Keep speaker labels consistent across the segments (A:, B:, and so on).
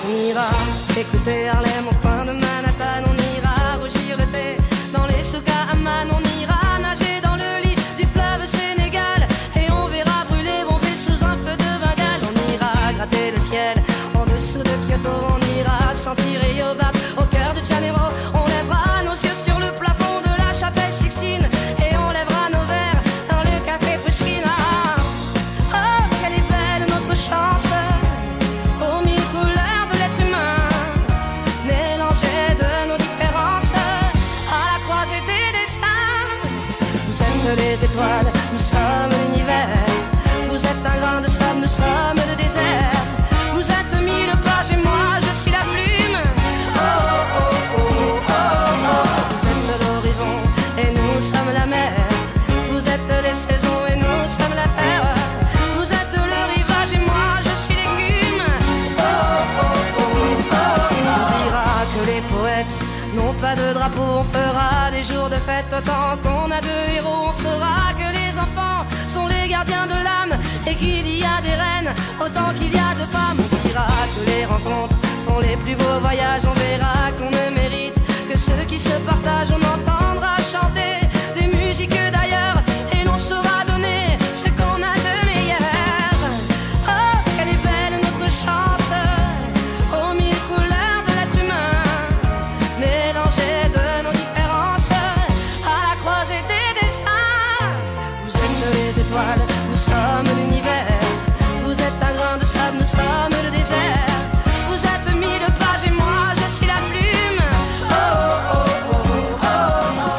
A: On ira écouter Harlem au coin de Manhattan. On ira rougir le thé dans les souks à Amman. On ira nager dans le lit du fleuve Sénégal. Et on verra brûler bomber sous un feu de Bengale. On ira gratter le ciel en dessous de Kyoto. On ira sentir Rio Bat au cœur de Janeiro. On lèvera nos yeux sur le plafond de la chapelle Sixtine. Et on lèvera nos verres dans le café Pushkin. Oh, quelle est belle notre chance, aux mille couleurs de l'être humain, mélangées de nos différences, à la croisée des destins. Vous êtes les étoiles, nous sommes l'univers. Vous êtes un grain de sable, nous sommes le désert. Vous êtes mille pages et moi je suis la plume. Oh, oh, oh, oh, oh, oh. Vous êtes l'horizon et nous sommes la mer. Vous êtes les saisons et nous sommes la terre. Vous êtes le rivage et moi je suis l'écume. Oh, oh, oh, oh, oh. On dira que les poètes n'ont pas de drapeau. On fera des jours de fête tant qu'on a deux héros. On saura que les enfants sont les gardiens de l'âme et qu'il y a des reines autant qu'il y a de femmes. On dira que les rencontres font les plus beaux voyages. On verra qu'on ne mérite que ceux qui se partagent. On entendra chanter des musiques d'ailleurs et l'on saura donner ce qu'on a de meilleur. Oh, quelle est belle notre chance, aux mille couleurs de l'être humain, mélangées de nos différences, à la croisée des destins. Vous êtes les étoiles, nous sommes l'univers. Vous êtes un grain de sable, nous sommes le désert. Vous êtes mille pages et moi je suis la plume. Oh, oh, oh, oh, oh, oh.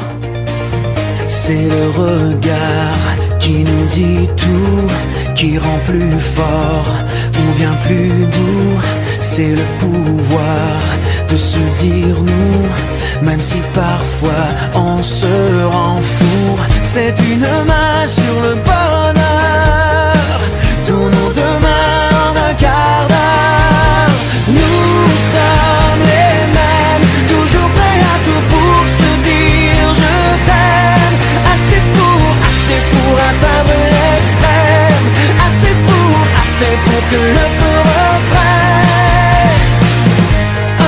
B: C'est le regard qui nous dit tout, qui rend plus fort ou bien plus doux. C'est le pouvoir de se dire nous, même si parfois on se rend fou. C'est une main sur le bonheur, tous nos deux mains en un quart d'heure. Nous sommes les mêmes, toujours prêts à tout pour se dire je t'aime. Assez pour atteindre l'extrême. Assez pour que le feu reprenne.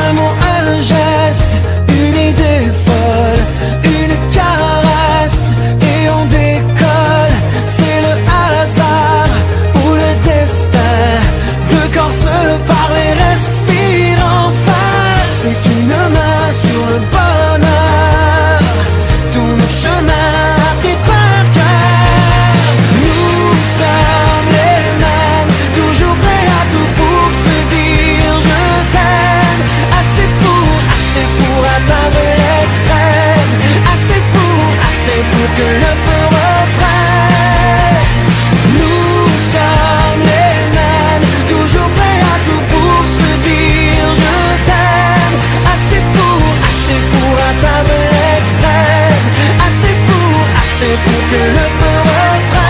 B: Un mot, un geste, une idée folle, une caresse et on décolle. C'est le hasard ou le destin, deux corps se parlent et respirent enfin. C'est une main sur le bonheur, tous nos chemins appris par cœur. Nous sommes les mêmes, toujours prêts à tout pour se dire je t'aime. Assez pour atteindre l'extrême. Assez pour que le feu reprenne. Nous sommes les mêmes, toujours prêts à tout pour se dire je t'aime. Assez pour atteindre l'extrême. Assez pour que le feu reprenne.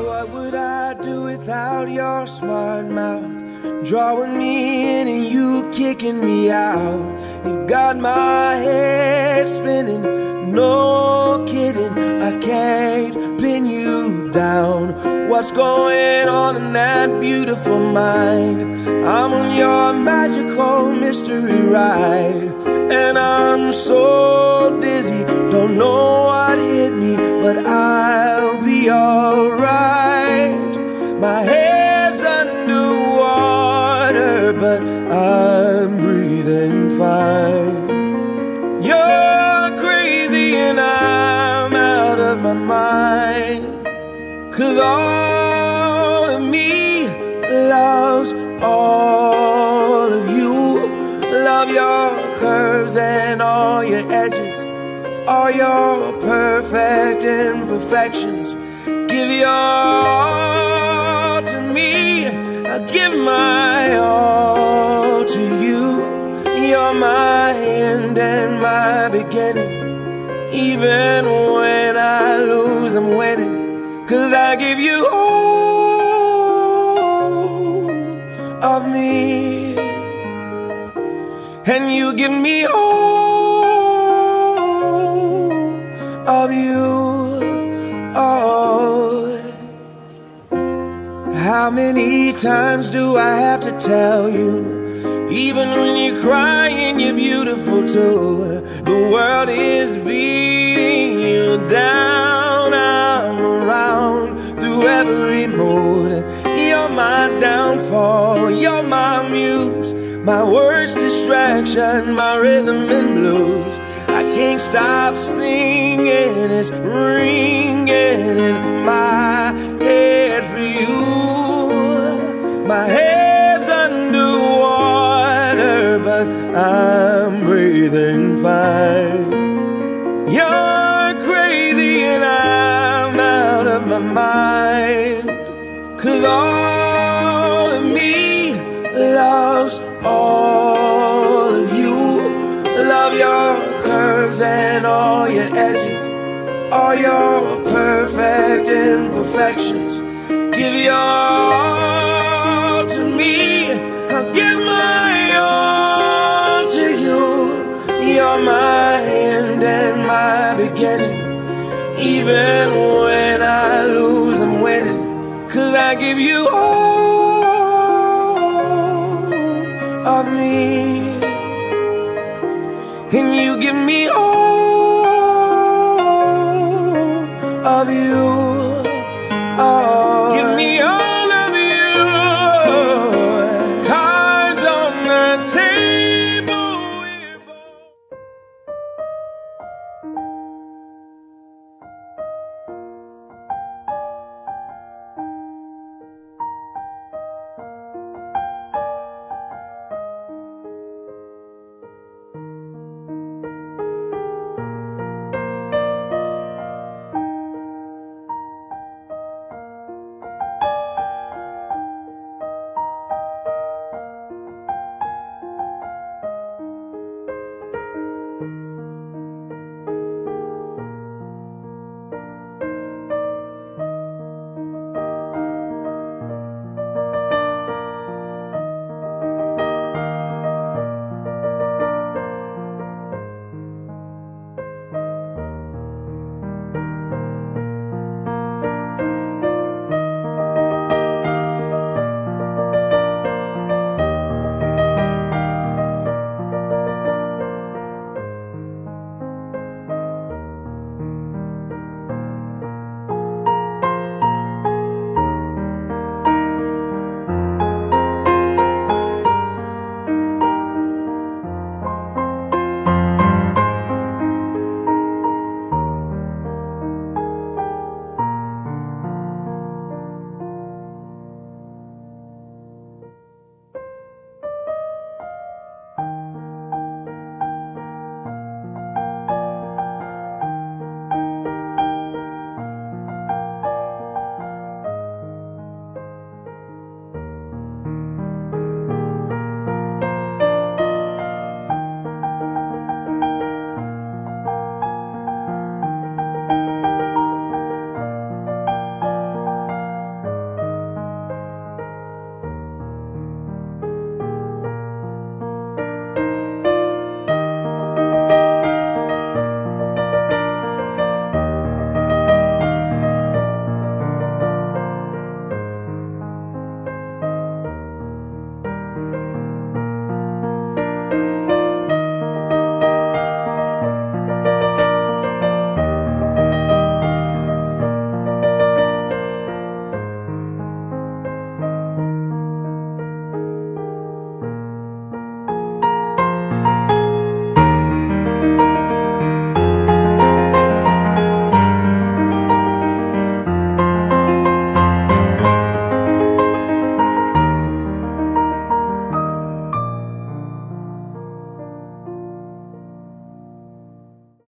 B: What would I do without your smart mouth? Drawing me in and you kicking me out. You got my head spinning, no kidding. I can't pin you down. What's going on in that beautiful mind? I'm on your magical mystery ride, and I'm so dizzy, don't know what hit me, but I'll be alright. My head's underwater, but I'm breathing fine. You're crazy and I'm out of my mind, 'cause all of me loves all of you. Love your curves and all your edges, all your perfect imperfections. Give your all to me, I give my all to you. You're my end and my beginning. Even when I lose, I'm winning, 'cause I give you all of me, and you give me all of you.
C: How many times do I have to tell you? Even when you're crying, you're beautiful too. The world is beating you down. I'm around through every mood. You're my downfall, you're my muse, my worst distraction, my rhythm and blues. I can't stop singing, it's ringing in my head for you. My head's underwater, but I'm breathing fine. You're crazy and I'm out of my mind. 'Cause all of me loves all of you. Love your curves and all your edges, all your perfect imperfections. Give your all to me, I'll give my all to you. You're my end and my beginning. Even when I lose, I'm winning. 'Cause I give you all of me, and you give me all of you.